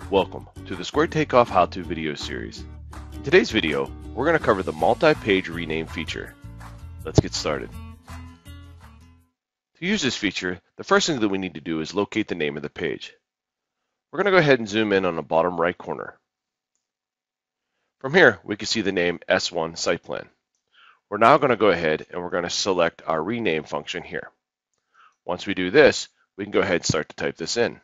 Welcome to the Square Takeoff how-to video series. In today's video, we're going to cover the multi-page rename feature. Let's get started. To use this feature, the first thing that we need to do is locate the name of the page. We're going to go ahead and zoom in on the bottom right corner. From here, we can see the name S1 Site Plan. We're now going to go ahead and we're going to select our rename function here. Once we do this, we can go ahead and start to type this in.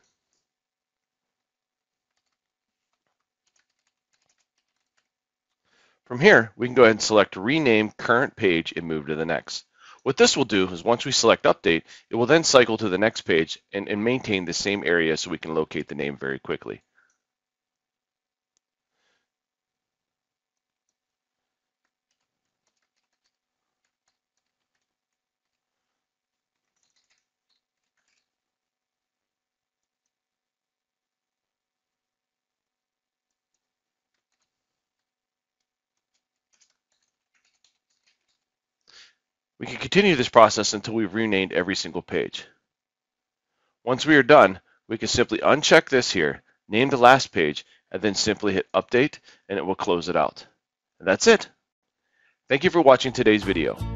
From here, we can go ahead and select Rename Current Page and move to the next. What this will do is once we select Update, it will then cycle to the next page and maintain the same area so we can locate the name very quickly. We can continue this process until we've renamed every single page. Once we are done, we can simply uncheck this here, name the last page, and then simply hit Update, and it will close it out. And that's it. Thank you for watching today's video.